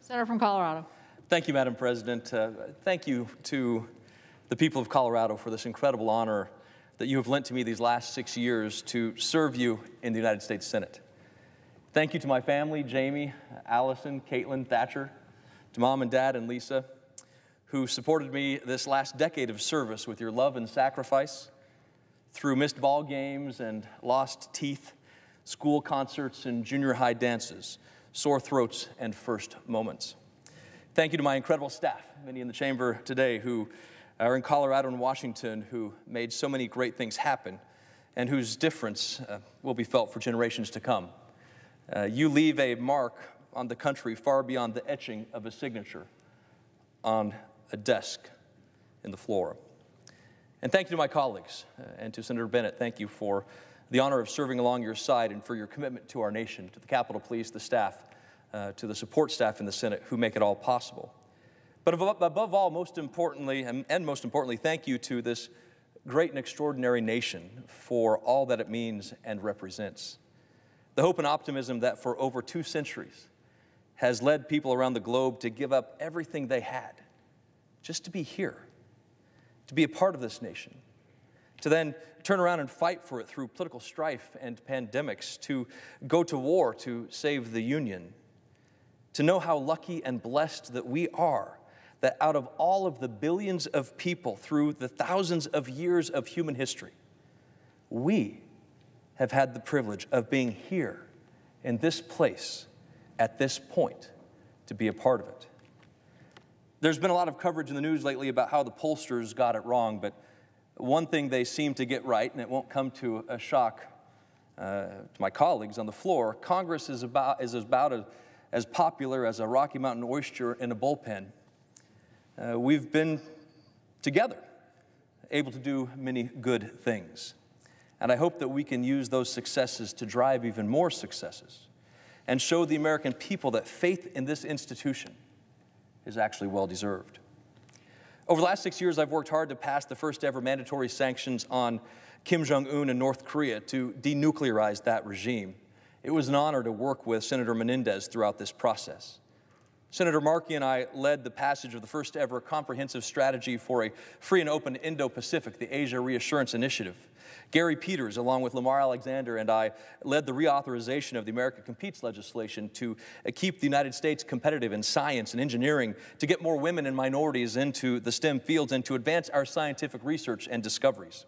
Senator from Colorado. Thank you, Madam President. Thank you to the people of Colorado for this incredible honor that you have lent to me these last 6 years to serve you in the United States Senate. Thank you to my family, Jamie, Allison, Caitlin, Thatcher, to Mom and Dad and Lisa, who supported me this last decade of service with your love and sacrifice through missed ball games and lost teeth, school concerts and junior high dances, sore throats and first moments. Thank you to my incredible staff, many in the chamber today who are in Colorado and Washington, who made so many great things happen and whose difference will be felt for generations to come. You leave a mark on the country far beyond the etching of a signature on a desk in the floor. And thank you to my colleagues and to Senator Bennett. Thank you for the honor of serving along your side and for your commitment to our nation, to the Capitol Police, the staff, to the support staff in the Senate who make it all possible. But above all, most importantly, thank you to this great and extraordinary nation for all that it means and represents. The hope and optimism that for over 2 centuries has led people around the globe to give up everything they had just to be here, to be a part of this nation, to then turn around and fight for it through political strife and pandemics, to go to war to save the Union, to know how lucky and blessed that we are, that out of all of the billions of people through the thousands of years of human history, we have had the privilege of being here in this place at this point to be a part of it. There's been a lot of coverage in the news lately about how the pollsters got it wrong, but one thing they seem to get right, and it won't come to a shock to my colleagues on the floor, Congress is about as popular as a Rocky Mountain oyster in a bullpen. We've been together, able to do many good things. And I hope that we can use those successes to drive even more successes and show the American people that faith in this institution is actually well-deserved. Over the last 6 years, I've worked hard to pass the first ever mandatory sanctions on Kim Jong-un and North Korea to denuclearize that regime. It was an honor to work with Senator Menendez throughout this process. Senator Markey and I led the passage of the first ever comprehensive strategy for a free and open Indo-Pacific, the Asia Reassurance Initiative. Gary Peters, along with Lamar Alexander and I, led the reauthorization of the America Competes legislation to keep the United States competitive in science and engineering, to get more women and minorities into the STEM fields, and to advance our scientific research and discoveries.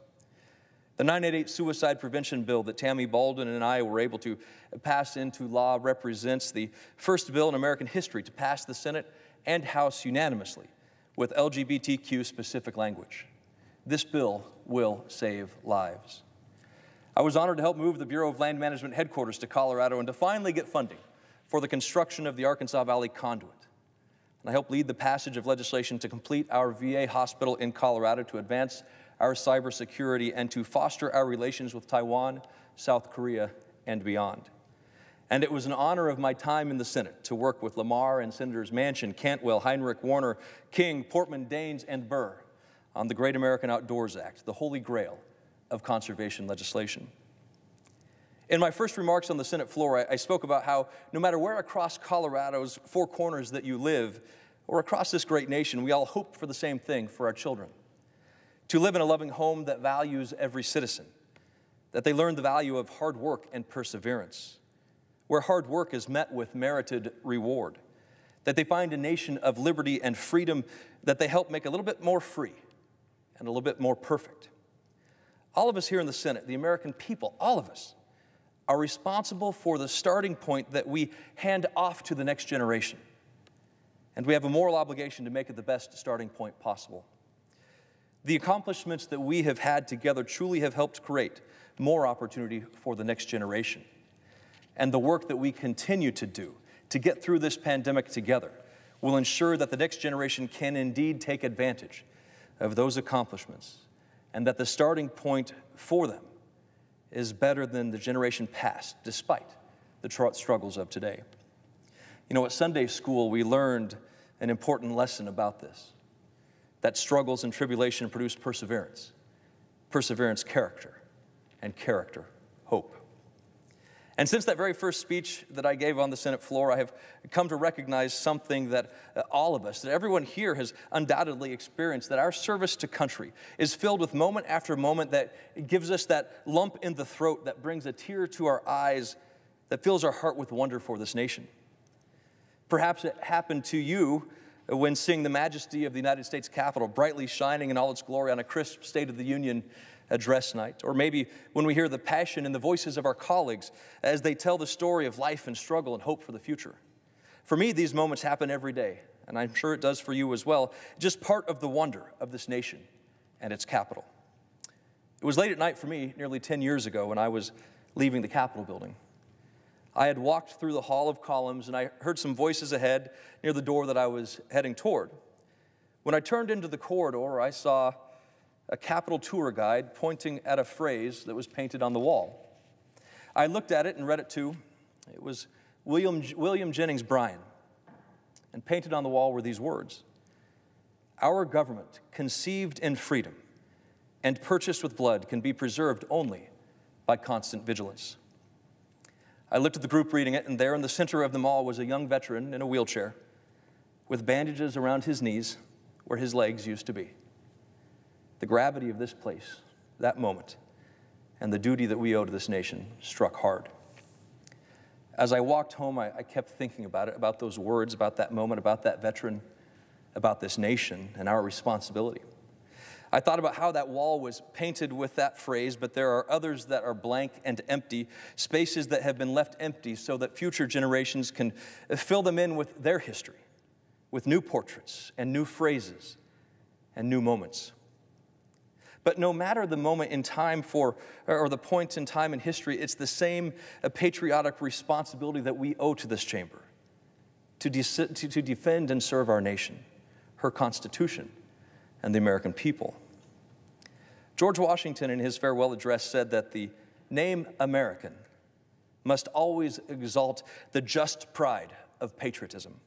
The 988 suicide prevention bill that Tammy Baldwin and I were able to pass into law represents the first bill in American history to pass the Senate and House unanimously with LGBTQ-specific language. This bill will save lives. I was honored to help move the Bureau of Land Management headquarters to Colorado and to finally get funding for the construction of the Arkansas Valley Conduit. And I helped lead the passage of legislation to complete our VA hospital in Colorado, to advance our cybersecurity, and to foster our relations with Taiwan, South Korea, and beyond. And it was an honor of my time in the Senate to work with Lamar and Senators Manchin, Cantwell, Heinrich, Warner, King, Portman, Daines, and Burr on the Great American Outdoors Act, the holy grail of conservation legislation. In my first remarks on the Senate floor, I spoke about how no matter where across Colorado's 4 corners that you live, or across this great nation, we all hope for the same thing for our children: to live in a loving home that values every citizen, that they learn the value of hard work and perseverance, where hard work is met with merited reward, that they find a nation of liberty and freedom that they help make a little bit more free and a little bit more perfect. All of us here in the Senate, the American people, all of us, are responsible for the starting point that we hand off to the next generation. And we have a moral obligation to make it the best starting point possible. The accomplishments that we have had together truly have helped create more opportunity for the next generation. And the work that we continue to do to get through this pandemic together will ensure that the next generation can indeed take advantage of those accomplishments, and that the starting point for them is better than the generation past, despite the struggles of today. You know, at Sunday school, we learned an important lesson about this: that struggles and tribulation produce perseverance, perseverance character, and character hope. And since that very first speech that I gave on the Senate floor, I have come to recognize something that all of us, that everyone here has undoubtedly experienced, that our service to country is filled with moment after moment that gives us that lump in the throat that brings a tear to our eyes, that fills our heart with wonder for this nation. Perhaps it happened to you when seeing the majesty of the United States Capitol brightly shining in all its glory on a crisp State of the Union address night, or maybe when we hear the passion in the voices of our colleagues as they tell the story of life and struggle and hope for the future. For me, these moments happen every day, and I'm sure it does for you as well, just part of the wonder of this nation and its capital. It was late at night for me nearly 10 years ago when I was leaving the Capitol building. I had walked through the Hall of Columns, and I heard some voices ahead near the door that I was heading toward. When I turned into the corridor, I saw a Capitol tour guide pointing at a phrase that was painted on the wall. I looked at it and read it too. It was William Jennings Bryan. And painted on the wall were these words: "Our government, conceived in freedom and purchased with blood, can be preserved only by constant vigilance." I looked at the group reading it, and there in the center of them all was a young veteran in a wheelchair with bandages around his knees where his legs used to be. The gravity of this place, that moment, and the duty that we owe to this nation struck hard. As I walked home, I kept thinking about it, about those words, about that moment, about that veteran, about this nation and our responsibility. I thought about how that wall was painted with that phrase, but there are others that are blank and empty, spaces that have been left empty so that future generations can fill them in with their history, with new portraits and new phrases and new moments. But no matter the moment in time or the point in time in history, it's the same patriotic responsibility that we owe to this chamber to defend and serve our nation, her Constitution, and the American people. George Washington, in his farewell address, said that the name American must always exalt the just pride of patriotism.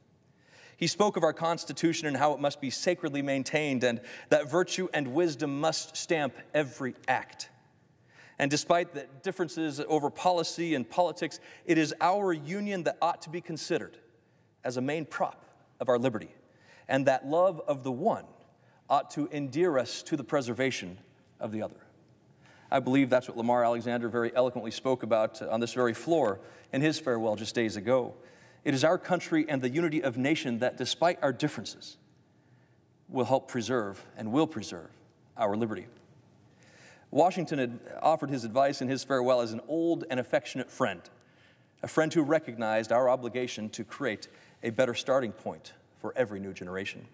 He spoke of our Constitution and how it must be sacredly maintained, and that virtue and wisdom must stamp every act. And despite the differences over policy and politics, it is our union that ought to be considered as a main prop of our liberty, and that love of the one ought to endear us to the preservation of the other. I believe that's what Lamar Alexander very eloquently spoke about on this very floor in his farewell just days ago. It is our country and the unity of nation that, despite our differences, will help preserve and will preserve our liberty. Washington had offered his advice in his farewell as an old and affectionate friend, a friend who recognized our obligation to create a better starting point for every new generation.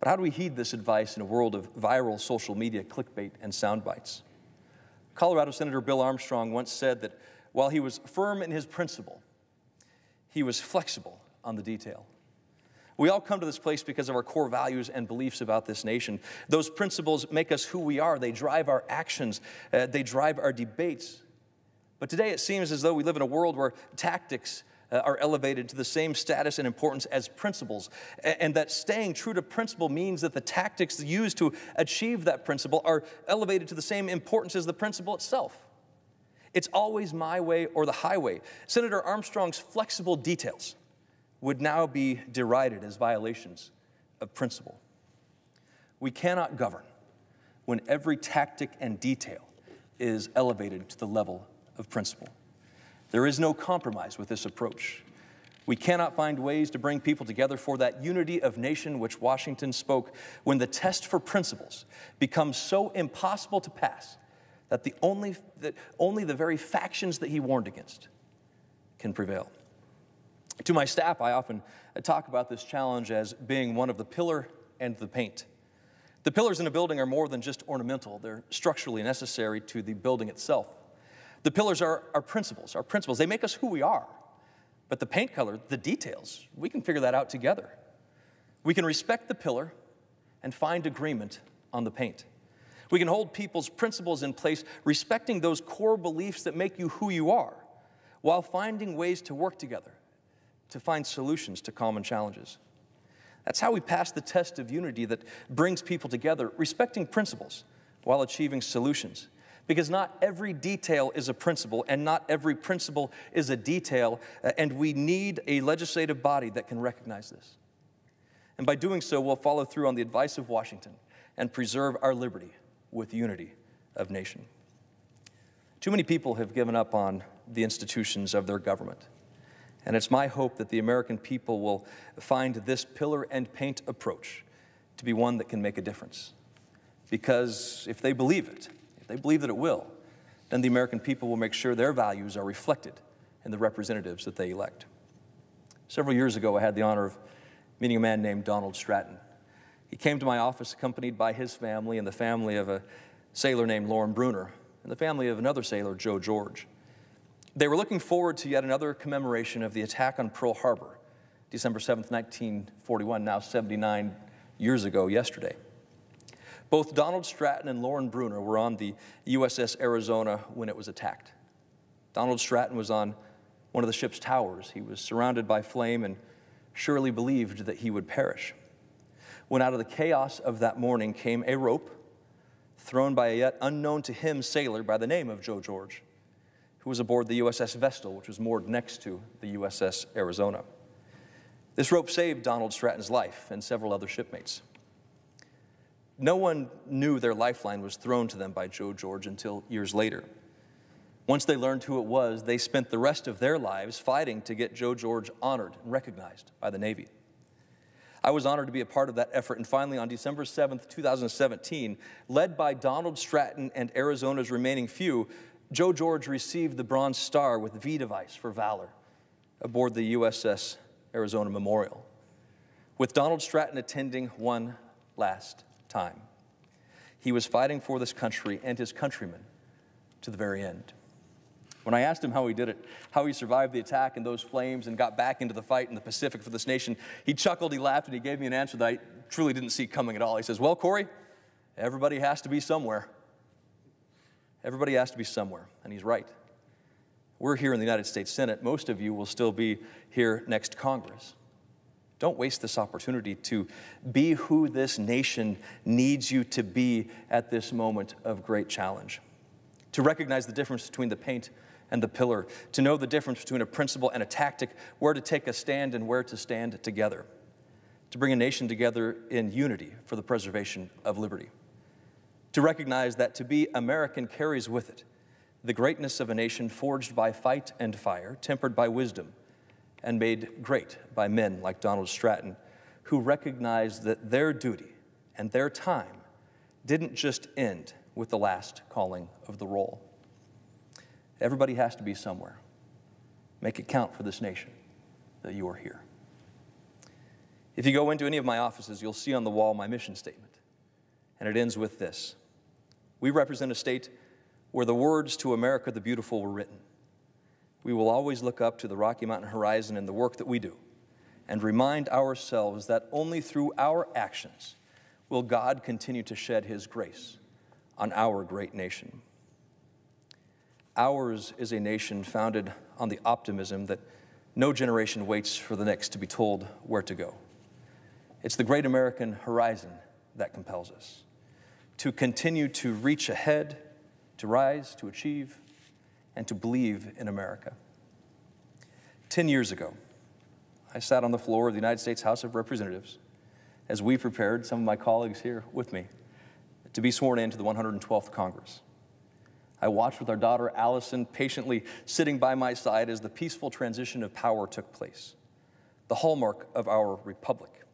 But how do we heed this advice in a world of viral social media clickbait and sound bites? Colorado Senator Bill Armstrong once said that while he was firm in his principle, he was flexible on the detail. We all come to this place because of our core values and beliefs about this nation. Those principles make us who we are. They drive our actions. They drive our debates. But today it seems as though we live in a world where tactics are elevated to the same status and importance as principles, and that staying true to principle means that the tactics used to achieve that principle are elevated to the same importance as the principle itself. It's always my way or the highway. Senator Armstrong's flexible details would now be derided as violations of principle. We cannot govern when every tactic and detail is elevated to the level of principle. There is no compromise with this approach. We cannot find ways to bring people together for that unity of nation which Washington spoke when the test for principles becomes so impossible to pass that only the very factions that he warned against can prevail. To my staff, I often talk about this challenge as being one of the pillar and the paint. The pillars in a building are more than just ornamental. They're structurally necessary to the building itself. The pillars are our principles. They make us who we are. But the paint color, the details, we can figure that out together. We can respect the pillar and find agreement on the paint. We can hold people's principles in place, respecting those core beliefs that make you who you are, while finding ways to work together, to find solutions to common challenges. That's how we pass the test of unity that brings people together, respecting principles while achieving solutions. Because not every detail is a principle, and not every principle is a detail, and we need a legislative body that can recognize this. And by doing so, we'll follow through on the advice of Washington and preserve our liberty with unity of nation. Too many people have given up on the institutions of their government, and it's my hope that the American people will find this pillar and paint approach to be one that can make a difference. Because if they believe it, if they believe that it will, then the American people will make sure their values are reflected in the representatives that they elect. Several years ago, I had the honor of meeting a man named Donald Stratton. He came to my office accompanied by his family and the family of a sailor named Lauren Bruner and the family of another sailor, Joe George. They were looking forward to yet another commemoration of the attack on Pearl Harbor, December 7th, 1941, now 79 years ago yesterday. Both Donald Stratton and Lauren Bruner were on the USS Arizona when it was attacked. Donald Stratton was on one of the ship's towers. He was surrounded by flame and surely believed that he would perish, when out of the chaos of that morning came a rope thrown by a yet unknown to him sailor by the name of Joe George, who was aboard the USS Vestal, which was moored next to the USS Arizona. This rope saved Donald Stratton's life and several other shipmates. No one knew their lifeline was thrown to them by Joe George until years later. Once they learned who it was, they spent the rest of their lives fighting to get Joe George honored and recognized by the Navy. I was honored to be a part of that effort, and finally on December 7th, 2017, led by Donald Stratton and Arizona's remaining few, Joe George received the Bronze Star with V device for valor aboard the USS Arizona Memorial, with Donald Stratton attending one last time. He was fighting for this country and his countrymen to the very end. When I asked him how he did it, how he survived the attack and those flames and got back into the fight in the Pacific for this nation, he chuckled, he laughed, and he gave me an answer that I truly didn't see coming at all. He says, "Well, Cory, everybody has to be somewhere. Everybody has to be somewhere," and he's right. We're here in the United States Senate. Most of you will still be here next Congress. Don't waste this opportunity to be who this nation needs you to be at this moment of great challenge. To recognize the difference between the paint and the pillar, to know the difference between a principle and a tactic, where to take a stand and where to stand together, to bring a nation together in unity for the preservation of liberty, to recognize that to be American carries with it the greatness of a nation forged by fight and fire, tempered by wisdom, and made great by men like Donald Stratton, who recognized that their duty and their time didn't just end with the last calling of the roll. Everybody has to be somewhere. Make it count for this nation that you are here. If you go into any of my offices, you'll see on the wall my mission statement, and it ends with this: we represent a state where the words "to America the Beautiful" were written. We will always look up to the Rocky Mountain horizon in the work that we do and remind ourselves that only through our actions will God continue to shed His grace on our great nation. Ours is a nation founded on the optimism that no generation waits for the next to be told where to go. It's the great American horizon that compels us to continue to reach ahead, to rise, to achieve, and to believe in America. 10 years ago, I sat on the floor of the United States House of Representatives as we prepared, some of my colleagues here with me, to be sworn into the 112th Congress. I watched with our daughter Allison patiently sitting by my side as the peaceful transition of power took place, the hallmark of our republic.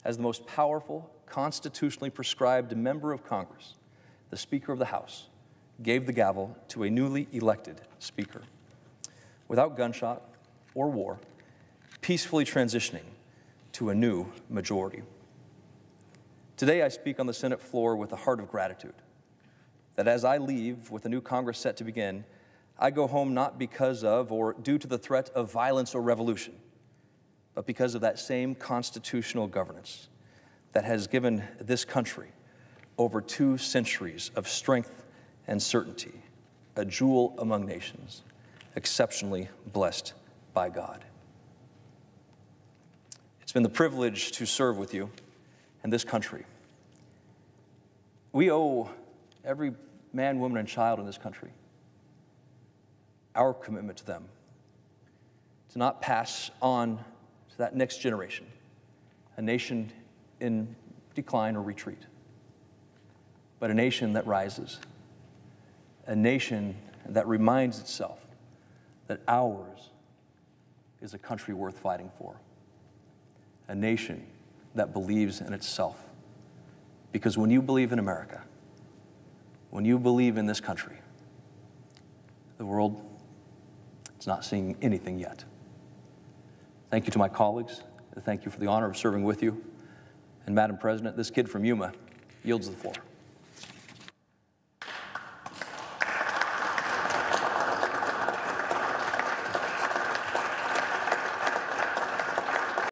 As the most powerful, constitutionally prescribed member of Congress, the Speaker of the House gave the gavel to a newly elected Speaker, without gunshot or war, peacefully transitioning to a new majority. Today, I speak on the Senate floor with a heart of gratitude, that as I leave with a new Congress set to begin, I go home not because of or due to the threat of violence or revolution, but because of that same constitutional governance that has given this country over 2 centuries of strength and certainty, a jewel among nations, exceptionally blessed by God. It's been the privilege to serve with you in this country. We owe every man, woman, and child in this country, our commitment to them, to not pass on to that next generation a nation in decline or retreat, but a nation that rises, a nation that reminds itself that ours is a country worth fighting for, a nation that believes in itself. Because when you believe in America, when you believe in this country, the world is not seeing anything yet. Thank you to my colleagues. Thank you for the honor of serving with you. And Madam President, this kid from Yuma yields the floor.